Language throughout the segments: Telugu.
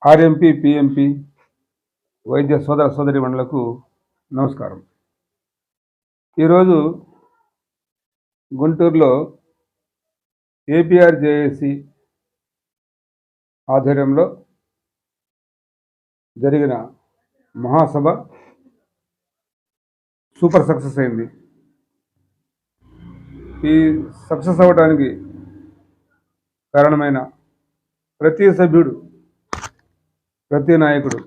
ఆర్ఎంపీ పిఎంపీ వైద్య సోదర సోదరీమణులకు నమస్కారం. ఈరోజు గుంటూరులో ఏపీఆర్జేఏసీ ఆధ్వర్యంలో జరిగిన మహాసభ సూపర్ సక్సెస్ అయింది. ఈ సక్సెస్ అవ్వడానికి కారణమైన ప్రతి సభ్యుడు, ప్రతి నాయకుడు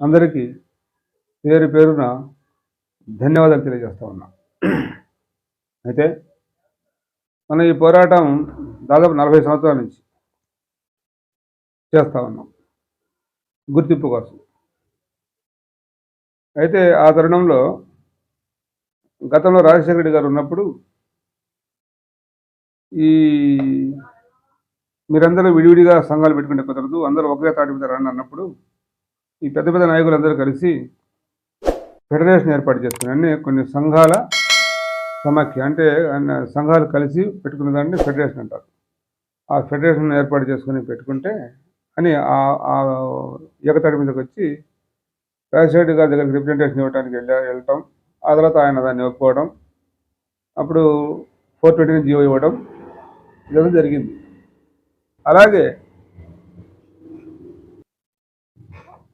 అందరికీ పేరు పేరున ధన్యవాదాలు తెలియజేస్తా ఉన్నా. అయితే మనం ఈ పోరాటం దాదాపు 40 సంవత్సరాల నుంచి చేస్తూ ఉన్నాం గుర్తింపు కోసం. అయితే ఆ తరుణంలో గతంలో రాజశేఖర రెడ్డి గారు ఉన్నప్పుడు ఈ మీరందరూ విడివిడిగా సంఘాలు పెట్టుకుంటే కుదరదు, అందరూ ఒకే తాటి మీద రండి అన్నప్పుడు ఈ పెద్ద పెద్ద నాయకులందరూ కలిసి ఫెడరేషన్ ఏర్పాటు చేసుకుని కొన్ని సంఘాల సమాఖ్య, అంటే సంఘాలు కలిసి పెట్టుకునే దాన్ని ఫెడరేషన్ అంటారు. ఆ ఫెడరేషన్ ఏర్పాటు చేసుకుని పెట్టుకుంటే అని ఆ ఏకతాటి మీదకి వచ్చి రాజశేఖర గారి దగ్గరికి రిప్రజెంటేషన్ ఇవ్వడానికి వెళ్ళటం, ఆ తర్వాత ఆయన దాన్ని ఒప్పుకోవడం, అప్పుడు 420 జీవో ఇవ్వడం, ఇదంతా జరిగింది. అలాగే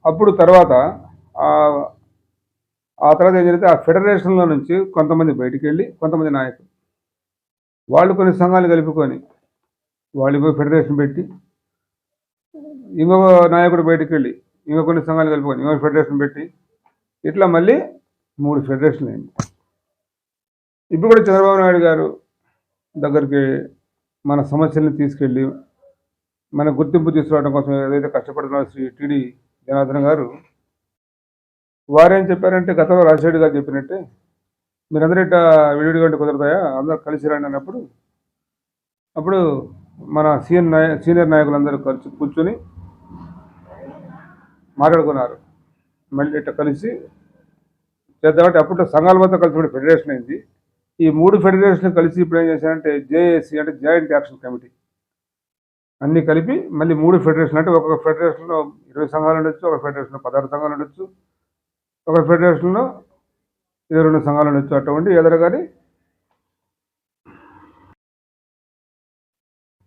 అప్పుడు తర్వాత ఆ తర్వాత ఏం జరిగితే ఆ ఫెడరేషన్లో నుంచి కొంతమంది బయటికి వెళ్ళి, కొంతమంది నాయకులు వాళ్ళు కొన్ని సంఘాలు కలుపుకొని వాళ్ళు ఫెడరేషన్ పెట్టి, ఇంకొక నాయకుడు బయటికి వెళ్ళి ఇంకో కొన్ని సంఘాలు కలుపుకొని ఇంకొక ఫెడరేషన్ పెట్టి, ఇట్లా మళ్ళీ 3 ఫెడరేషన్లు అయింది. ఇప్పుడు కూడా చంద్రబాబు నాయుడు గారు దగ్గరికి మన సమస్యల్ని తీసుకెళ్ళి మన గుర్తింపు తీసుకురావడం కోసం ఏదైతే కష్టపడుతున్నారు శ్రీ టీడీ జనార్దన్ గారు, వారేం చెప్పారంటే గతంలో రాజశేఖర్ గారు చెప్పినట్టే మీరందరూ ఇట్లా విడివిడిగా ఉంటే కుదరతాయా, అందరూ కలిసి రండి అన్నప్పుడు అప్పుడు మన సీనియర్ నాయకులందరూ కూర్చొని మాట్లాడుకున్నారు. మళ్ళీ ఇట్లా కలిసి చేద్దామంటే అప్పుడు సంఘాల మొత్తం కలిసి ఫెడరేషన్ అయింది. ఈ 3 ఫెడరేషన్లు కలిసి ఇప్పుడు ఏం చేశారంటే జేఏసీ, అంటే జాయింట్ యాక్షన్ కమిటీ, అన్నీ కలిపి మళ్ళీ 3 ఫెడరేషన్లు, అంటే ఒక్కొక్క ఫెడరేషన్లో 20 సంఘాలు ఉండొచ్చు, ఒక ఫెడరేషన్లో 16 సంఘాలు ఉండొచ్చు, ఒక ఫెడరేషన్లో 22 సంఘాలు ఉండొచ్చు. అటువంటి ఏదైనా కానీ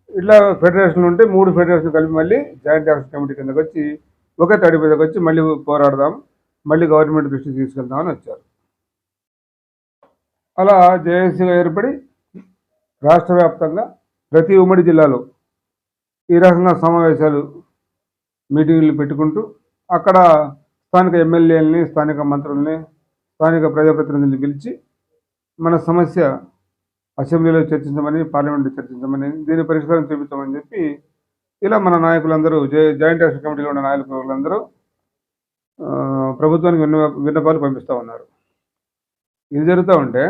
ఇట్లా ఫెడరేషన్లు ఉంటే 3 ఫెడరేషన్లు కలిపి మళ్ళీ జాయింట్ యాక్షన్ కమిటీ కిందకి వచ్చి ఒకే తడి మీదకి వచ్చి మళ్ళీ పోరాడదాం, మళ్ళీ గవర్నమెంట్ దృష్టికి తీసుకెళ్దామని వచ్చారు. అలా జేఏసీగా ఏర్పడి రాష్ట్ర వ్యాప్తంగా ప్రతి ఉమ్మడి జిల్లాలో ఈ రకంగా సమావేశాలు, మీటింగ్లు పెట్టుకుంటూ అక్కడ స్థానిక ఎమ్మెల్యేలని, స్థానిక మంత్రుల్ని, స్థానిక ప్రజాప్రతినిధుల్ని పిలిచి మన సమస్య అసెంబ్లీలో చర్చించమని, పార్లమెంట్లో చర్చించమని, దీని పరిష్కారం చూపించమని చెప్పి ఇలా మన నాయకులందరూ, జాయింట్ యాక్షన్ కమిటీలో ఉన్న నాయకులందరూ ప్రభుత్వానికి విన్నపాలు పంపిస్తూ ఉన్నారు. ఇది జరుగుతూ ఉంటే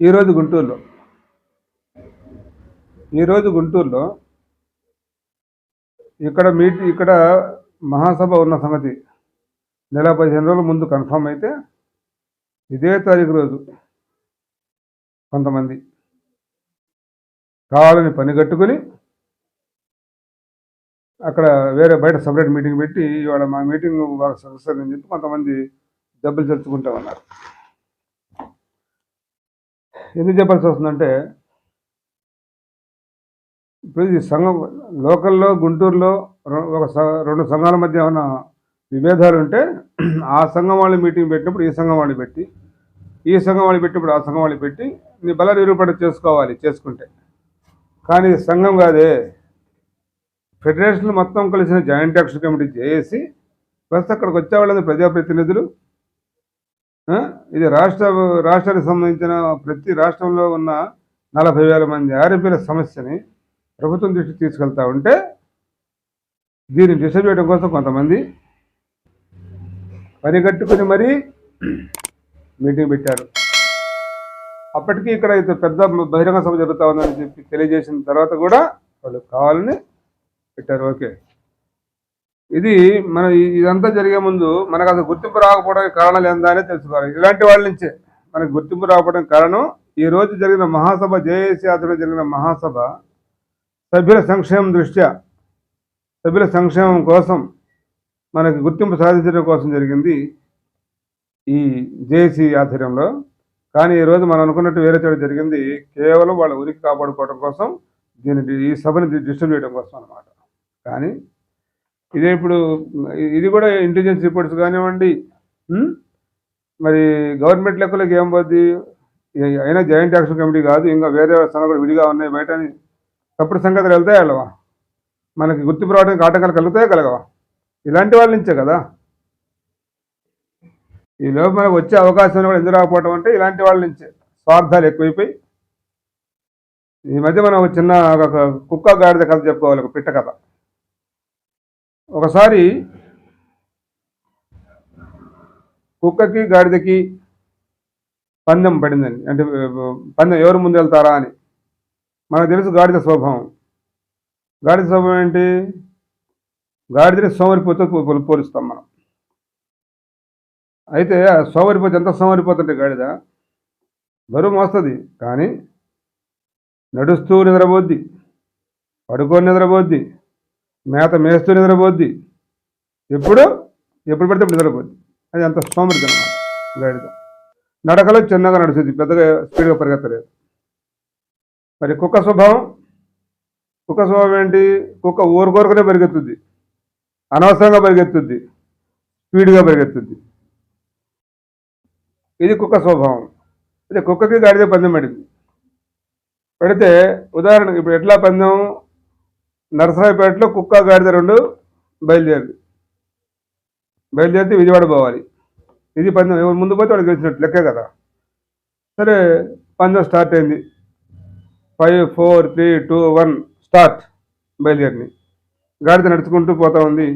ఈరోజు గుంటూరులో ఇక్కడ మహాసభ ఉన్న సంగతి నెల 15 రోజుల ముందు కన్ఫర్మ్ అయితే, ఇదే తారీఖు రోజు కొంతమంది కావాలని పని కట్టుకుని అక్కడ వేరే బయట సపరేట్ మీటింగ్ పెట్టి ఇవాళ మా మీటింగ్ బాగా సక్సెస్ అని చెప్పి కొంతమంది డబ్బులు చర్చుకుంటూ ఉన్నారు. ఎందుకు చెప్పాల్సి వస్తుందంటే, ఇప్పుడు ఈ సంఘం లోకల్లో గుంటూరులో 2 సంఘాల మధ్య ఉన్న విభేదాలు ఉంటే ఆ సంఘం వాళ్ళు మీటింగ్ పెట్టినప్పుడు ఈ సంఘం వాళ్ళు పెట్టి, ఈ సంఘం వాళ్ళు పెట్టినప్పుడు ఆ సంఘం వాళ్ళు పెట్టి నీ బల నిరూపణ చేసుకుంటే. కానీ సంఘం కాదే, ఫెడరేషన్లు మొత్తం కలిసిన జాయింట్ యాక్షన్ కమిటీ చేసి ప్లస్ అక్కడికి వచ్చేవాళ్ళందరూ ప్రజాప్రతినిధులు. ఇది రాష్ట్రానికి సంబంధించిన ప్రతి రాష్ట్రంలో ఉన్న 40,000 మంది ఆర్ఎంపీల సమస్యని ప్రభుత్వం దృష్టికి తీసుకెళ్తా ఉంటే దీన్ని డిసైడ్ చేయడం కోసం కొంతమంది పని కట్టుకుని మరీ మీటింగ్ పెట్టారు. అప్పటికీ ఇక్కడ పెద్ద బహిరంగ సభ జరుగుతూ ఉందని చెప్పి తెలియజేసిన తర్వాత కూడా వాళ్ళు కావాలని పెట్టారు. ఓకే, ఇదంతా జరిగే ముందు మనకు అసలు గుర్తింపు రాకపోవడానికి కారణాలు ఏందా అనేది తెలుసుకోవాలి. ఇలాంటి వాళ్ళ నుంచే మనకు గుర్తింపు రాకపోవడానికి కారణం, ఈరోజు జరిగిన మహాసభ, జేఏసీ ఆధ్వర్యంలో జరిగిన మహాసభ సభ్యుల సంక్షేమం దృష్ట్యా సభ్యుల సంక్షేమం కోసం మనకి గుర్తింపు సాధించడం కోసం జరిగింది ఈ జేఏసీ ఆధ్వర్యంలో. కానీ ఈరోజు మనం అనుకున్నట్టు వేరే చోట జరిగింది కేవలం వాళ్ళ ఉనికి కాపాడుకోవడం కోసం, ఈ సభని డిస్టర్బ్ చేయడం కోసం అన్నమాట. కానీ ఇదే ఇప్పుడు ఇది కూడా ఇంటెలిజెన్స్ రిపోర్ట్స్ కానివ్వండి, మరి గవర్నమెంట్ లెక్కలోకి ఏం పోద్ది, అయినా జాయింట్ యాక్షన్ కమిటీ కాదు, ఇంకా వేరే సంఘాలు కూడా విడిగా ఉన్నాయి బయట అని తప్పుడు సంగతులు వెళ్తాయి వెళ్ళవా, మనకి గుర్తింపు రావడానికి ఆటంకాలు కలగవా, ఇలాంటి వాళ్ళ నుంచే కదా. ఈ లోపు మనకు వచ్చే అవకాశం కూడా ఎందుకు రాకపోవడం అంటే ఇలాంటి వాళ్ళ నుంచే. స్వార్థాలు ఎక్కువైపోయి ఈ మధ్య మనం చిన్న ఒక కుక్క గాడిద కథ చెప్పుకోవాలి, ఒక పిట్ట కథ. ఒకసారి కుక్కకి గాడిదకి పందెం పడిందని, అంటే పందెం ఎవరు ముందు వెళ్తారా అని. మనకు తెలుసు గాడిద స్వభావం. గాడిద స్వభావం ఏంటి, గాడిదని సోమరిపోతూ పోలుస్తాం మనం. అయితే సోమరిపోతే ఎంత సోమరిపోతుంటే గాడిద బరువు మోస్తుంది, కానీ నడుస్తూ నిద్రపోద్ది, పడుకొని నిద్రపోద్ది, మేత మేస్తూ నిద్రపోద్ది, ఎప్పుడు పడితే ఇప్పుడు నిద్రపోద్ది. అది అంత సోమరిత అన్నమాట గాడిద. నడకలో చిన్నగా నడుస్తుంది, పెద్దగా స్పీడ్గా పరిగెత్తలేదు. మరి కుక్క స్వభావం ఏంటి, కుక్క ఊరుకోరుకునే పరిగెత్తుద్ది, అనవసరంగా పరిగెత్తుద్ది, స్పీడ్గా పరిగెత్తుద్ది. ఇది కుక్క స్వభావం. అయితే కుక్కకి గాడిద పందెం పడితే ఉదాహరణకు ఇప్పుడు ఎట్లా పందెం, నరసరాయపేటలో కుక్క గాడిద రెండు బయలుదేరితే విజయవాడ పోవాలి. ఇది పందెం, ఎవరు ముందు పోతే వాడికి గెలిచినట్టు లెక్కే కదా. సరే పందెం స్టార్ట్ అయింది. 5, 4, 3, 2, 1 స్టార్ట్. బయలుదేరిని గాడిద నడుచుకుంటూ పోతా ఉంది,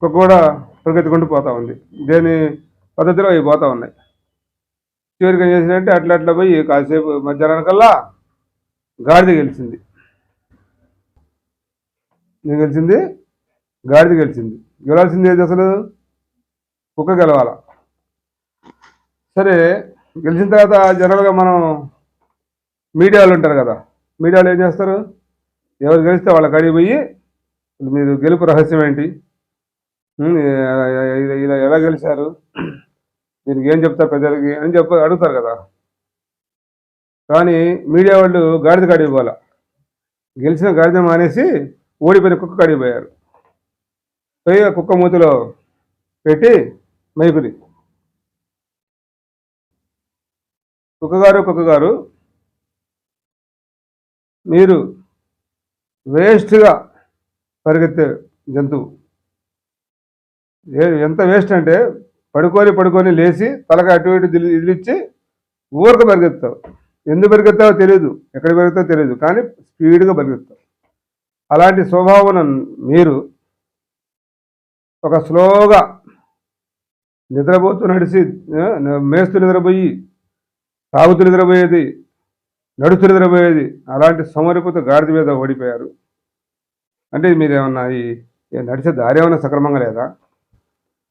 కుక్క కూడా పరిగెత్తుకుంటూ పోతా ఉంది. దేని పద్ధతిలో అవి పోతా ఉన్నాయి. చివరికి ఏం చేసినట్టే అట్లా పోయి కాసేపు మధ్యాహ్నానికల్లా గాడిద గెలిచింది. గాడిద గెలిచింది. గెలవాల్సింది ఏది అసలు, కుక్క గెలవాల. సరే గెలిచిన తర్వాత జనరల్గా మనం మీడియాలో ఉంటారు కదా, మీడియాలో ఏం చేస్తారు, ఎవరు గెలిస్తే వాళ్ళ కాడికి పోయి మీరు గెలుపు రహస్యం ఏంటి, ఇలా ఎలా గెలిచారు, దీనికి ఏం చెప్తారు ప్రజలకి అని అడుగుతారు కదా. కానీ మీడియా వాళ్ళు గాడిద కాడికి పోవాల, గెలిచిన గాడిద మానేసి ఓడిపోయిన కుక్క కాడికి పోయారు. పోయి కుక్క మూతిలో పెట్టి మైకుని, కుక్క గారు మీరు వేస్ట్గా పరిగెత్తే జంతువు. ఎంత వేస్ట్ అంటే పడుకొని లేచి తలక అటు ఇటు ఇదిలిచ్చి ఊరికి పరిగెత్తావు. ఎందుకు పరిగెత్తావో తెలియదు, ఎక్కడ పరిగెత్తావో తెలియదు, కానీ స్పీడ్గా పరిగెత్తావు. అలాంటి స్వభావం మీరు ఒక స్లోగా నిద్రపోతూ నడిచి, మేస్తూ నిద్రపోయి, తాగుతూ నిద్రపోయేది, నడుస్తూ నిద్రపోయేది, అలాంటి సమరిపోతూ గాడిద మీద ఓడిపోయారు. అంటే మీరేమన్నా ఈ నడిచే దారి ఏమైనా సక్రమంగా లేదా,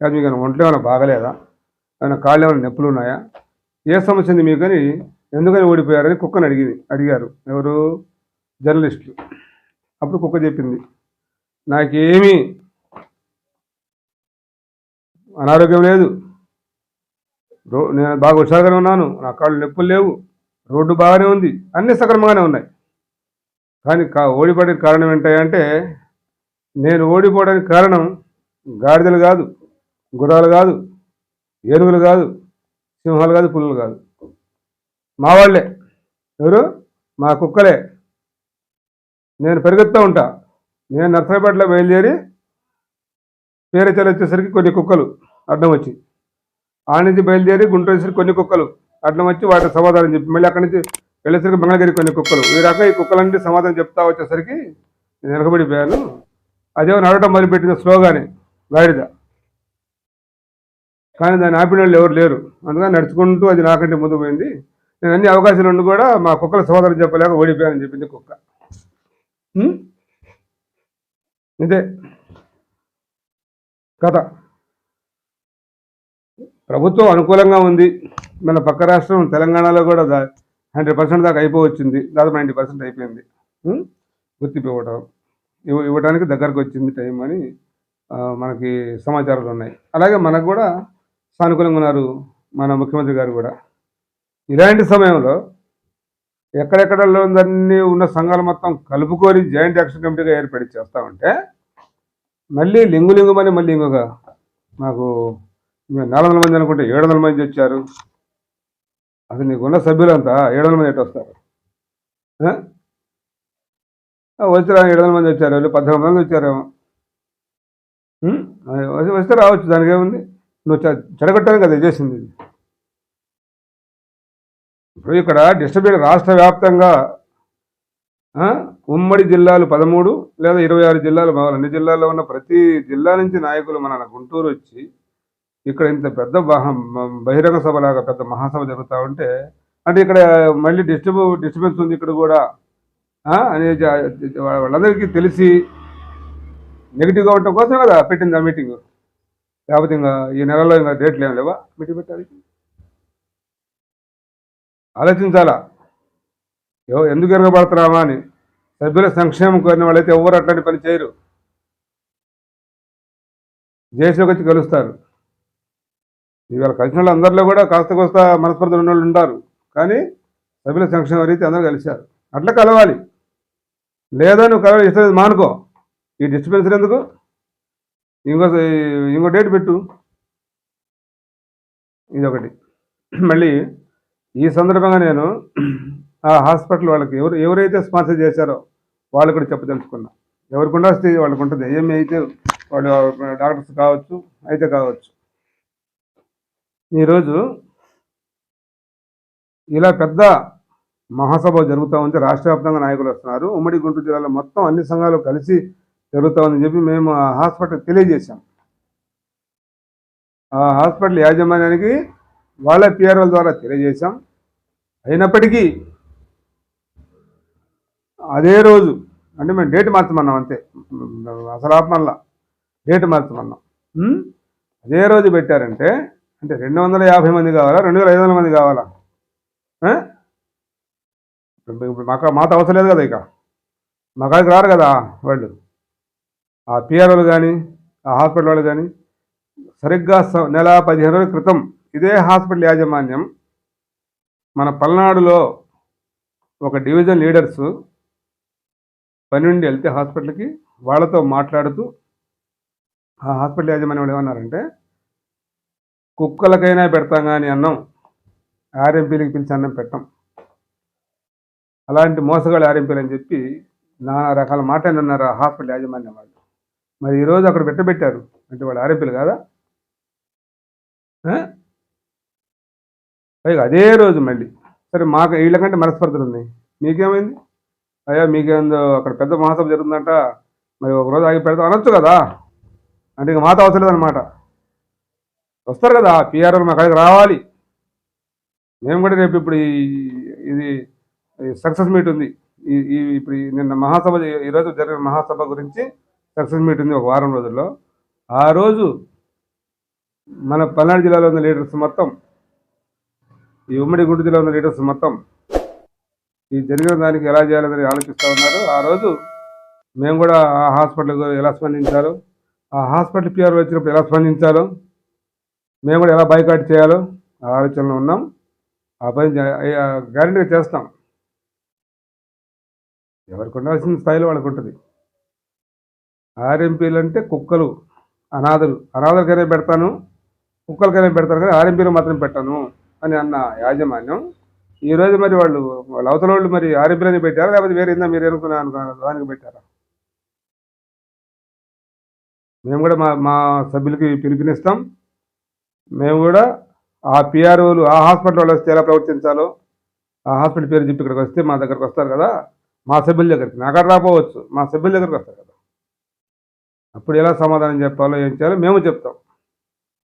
కాదు మీకు ఒంట్లో ఏమైనా బాగలేదా, ఏమైనా కాళ్ళు ఏమైనా నొప్పులు ఉన్నాయా, ఏ సమస్య ఉంది మీకు అని, ఎందుకని ఓడిపోయారని కుక్కని అడిగారు ఎవరు, జర్నలిస్టులు. అప్పుడు కుక్క చెప్పింది, నాకేమీ అనారోగ్యం లేదు, నేను బాగా హుషారుగానే ఉన్నాను, నా కాళ్ళు నొప్పులు లేవు, రోడ్డు బాగానే ఉంది, అన్నీ సక్రమంగానే ఉన్నాయి. కానీ ఓడిపోవడానికి కారణం ఏంటంటే, నేను ఓడిపోవడానికి కారణం గాడిదలు కాదు, గుర్రాలు కాదు, ఏనుగులు కాదు, సింహాలు కాదు, పులులు కాదు, మా వాళ్ళే. ఎవరు, మా కుక్కలే. నేను పరిగెత్తూ ఉంటా. నేను నర్సరాపేటలో బయలుదేరి పేరచలు వచ్చేసరికి కొన్ని కుక్కలు అడ్డం వచ్చి, ఆ నుంచి బయలుదేరి గుంటూరు వచ్చేసరికి కొన్ని కుక్కలు అడ్డం వచ్చి వాటికి సమాధానం చెప్పి, మళ్ళీ అక్కడి నుంచి వెళ్ళేసరికి మంగళగిరి కొన్ని కుక్కలు. ఈ రకంగా ఈ కుక్కలన్నీ సమాధానం చెప్తా వచ్చేసరికి నేను వెనకబడిపోయాను. అదేమో నడవటం మొదలుపెట్టిన స్లోగానే గాడిద. కానీ దాన్ని ఆపిన వాళ్ళు ఎవరు లేరు, అందుకని నడుచుకుంటూ అది నాకంటే ముందు పోయింది. నేను అన్ని అవకాశాలు ఉండి కూడా మా కుక్కలు సమాధానం చెప్పలేక ఓడిపోయానని చెప్పింది కుక్క. ఇదే కథ. ప్రభుత్వం అనుకూలంగా ఉంది. మన పక్క రాష్ట్రం తెలంగాణలో కూడా 100% దాకా అయిపోవచ్చింది, దాదాపు 90% అయిపోయింది గుర్తింపు ఇవ్వడం. ఇవ్వడానికి దగ్గరకు వచ్చింది టైం అని మనకి సమాచారాలు ఉన్నాయి. అలాగే మనకు కూడా సానుకూలంగా ఉన్నారు మన ముఖ్యమంత్రి గారు కూడా. ఇలాంటి సమయంలో ఎక్కడెక్కడన్నీ ఉన్న సంఘాలు మొత్తం కలుపుకొని జాయింట్ యాక్షన్ కమిటీగా ఏర్పడి చేస్తా ఉంటే మళ్ళీ లింగుమని మళ్ళీ ఇంకొక నాకు 400 మంది అనుకుంటే 700 మంది వచ్చారు. అసలు నీకున్న సభ్యులంతా 700 మంది ఎటు వస్తారు? వచ్చారు 700 మంది వచ్చారు, వాళ్ళు 18 మంది వచ్చారేమో. వస్తే రావచ్చు, దానికి ఏముంది? నువ్వు చెడగొట్టాను కదా చేసింది. ఇప్పుడు ఇక్కడ డిస్ట్రిబ్యూట్ రాష్ట్ర వ్యాప్తంగా ఉమ్మడి జిల్లాలు 13 లేదా 26 జిల్లాలు, అన్ని జిల్లాల్లో ఉన్న ప్రతి జిల్లా నుంచి నాయకులు మన గుంటూరు వచ్చి ఇక్కడ ఇంత పెద్ద బహిరంగ సభలాగా పెద్ద మహాసభ జరుగుతూ ఉంటే, అంటే ఇక్కడ మళ్ళీ డిస్టర్బెన్స్ ఉంది ఇక్కడ కూడా అని వాళ్ళందరికీ తెలిసి నెగిటివ్గా ఉండటం కోసమే కదా పెట్టింది ఆ మీటింగ్. లేకపోతే ఇంకా ఈ నెలలో ఇంకా డేట్లు ఏమి లేవా మీటింగ్ పెట్టాలి? ఆలోచించాలా ఎందుకు ఎరగబడుతున్నామా అని. సభ్యుల సంక్షేమం కోరిన వాళ్ళైతే ఎవరు అట్లాంటి పని చేయరు, జేసీలోకి వచ్చి కలుస్తారు. ఇవాళ కలిసిన వాళ్ళు అందరిలో కూడా కాస్త కోస్త మనస్పర్ధలు ఉన్న వాళ్ళు ఉంటారు, కానీ సభ్యుల సంక్షేమం రీతి అందరూ కలిశారు. అట్లా కలవాలి. లేదా నువ్వు కలవాలి ఇష్టం మానుకో, ఈ డిస్టర్బెన్స్ ఎందుకు? ఇంకో డేట్ పెట్టు. ఇదొకటి. మళ్ళీ ఈ సందర్భంగా నేను ఆ హాస్పిటల్ వాళ్ళకి ఎవరైతే స్పాన్సర్ చేశారో వాళ్ళు కూడా చెప్పదలుచుకున్నా. ఎవరికి ఉండాల్సి వాళ్ళకు ఉంటుంది. ఏమి అయితే వాళ్ళు డాక్టర్స్ కావచ్చు, అయితే కావచ్చు. ఈరోజు ఇలా పెద్ద మహాసభ జరుగుతూ ఉంటే రాష్ట్ర వ్యాప్తంగా నాయకులు వస్తున్నారు. ఉమ్మడి గుంటూరు జిల్లాలో మొత్తం అన్ని సంఘాలు కలిసి జరుగుతూ ఉందని చెప్పి మేము ఆ హాస్పిటల్ తెలియజేశాం. ఆ హాస్పిటల్ యాజమాన్యానికి వాళ్ళ పిఆర్ఓల ద్వారా తెలియజేశాం. అయినప్పటికీ అదే రోజు, అంటే మేము డేట్ మార్చమన్నాం అంతే, అసలు ఆపమల్లా డేట్ మార్చమన్నాం. అదే రోజు పెట్టారంటే అంటే 250 మంది కావాలా, 2500 మంది కావాలా? మాతో అవసరం లేదు కదా, ఇక మా కాడికి రారు కదా వాళ్ళు. ఆ పిఆర్ఓలు కానీ ఆ హాస్పిటల్ వాళ్ళు కానీ సరిగ్గా నెల 15 రోజుల క్రితం ఇదే హాస్పిటల్ యాజమాన్యం మన పల్నాడులో ఒక డివిజన్ లీడర్సు పని నుండి వెళ్తే హాస్పిటల్కి వాళ్ళతో మాట్లాడుతూ ఆ హాస్పిటల్ యాజమాన్యం వాళ్ళు ఏమన్నారంటే, కుక్కలకైనా పెడతాం కానీ అన్నం ఆర్ఎంపీలకి పిలిచి అన్నం పెట్టాం, అలాంటి మోసగాళ్ళు ఆర్ఎంపీలు అని చెప్పి నానా రకాల మాటలు అన్నారు ఆ హాస్పిటల్ యాజమాన్యం వాళ్ళు. మరి ఈరోజు అక్కడ పెట్టారు అంటే వాళ్ళు ఆర్ఎంపీలు కాదా? పైగా అదే రోజు మళ్ళీ సరే మాకు వీళ్ళకంటే మనస్పర్ధలు ఉన్నాయి, మీకేమైంది అయ్యా, మీకేందో అక్కడ పెద్ద మహాసభ జరుగుతుందంట, మరి ఒకరోజు ఆగి పెడతాం అనొచ్చు కదా. అంటే ఇక మాతో అవసరం లేదనమాట. వస్తారు కదా పిఆర్ఓలు మా కాడికి రావాలి. మేము కూడా రేపు ఇప్పుడు ఇది సక్సెస్ మీట్ ఉంది. ఇప్పుడు నిన్న మహాసభ, ఈరోజు జరిగిన మహాసభ గురించి సక్సెస్ మీట్ ఉంది ఒక వారం రోజుల్లో. ఆ రోజు మన పల్నాడు జిల్లాలో ఉన్న లీడర్స్ మొత్తం, ఈ ఉమ్మడి గుంటూరు జిల్లాలో ఉన్న లీడర్స్ మొత్తం ఈ జరిగిన దానికి ఎలా చేయాలని ఆలోచిస్తూ ఉన్నారు. ఆ రోజు మేము కూడా ఆ హాస్పిటల్కి ఎలా స్పందించాలో, ఆ హాస్పిటల్ పిఆర్ వచ్చినప్పుడు ఎలా స్పందించాలో, మేము కూడా ఎలా బైకాట్ చేయాలో ఆ ఆలోచనలో ఉన్నాం. ఆ పని గ్యారెంటీగా చేస్తాం. ఎవరికి ఉండాల్సిన స్థాయిలో వాళ్ళకు ఉంటుంది. ఆర్ఎంపీలు అంటే కుక్కలు, అనాథలకైనా పెడతాను, కుక్కలకైనా పెడతాను, కానీ ఆర్ఎంపీలు మాత్రం పెట్టాను అని అన్న యాజమాన్యం ఈరోజు మరి వాళ్ళ అవతల వాళ్ళు మరి ఆర్ఎంపీలని పెట్టారా, లేకపోతే వేరే ఏందా మీరు అనుకున్నాను దానికి పెట్టారా? మేము కూడా మా సభ్యులకి పిలుపునిస్తాం. మేము కూడా ఆ పిఆర్ఓలు ఆ హాస్పిటల్ వాళ్ళు వస్తే ఎలా ప్రవర్తించాలో, ఆ హాస్పిటల్ పేరు చెప్పి ఇక్కడికి వస్తే మా దగ్గరకు వస్తారు కదా, మా సభ్యుల దగ్గరికి, నా అక్కడ రాపోవచ్చు, మా సభ్యుల దగ్గరికి వస్తారు కదా, అప్పుడు ఎలా సమాధానం చెప్పాలో ఏం చేయాలో మేము చెప్తాం.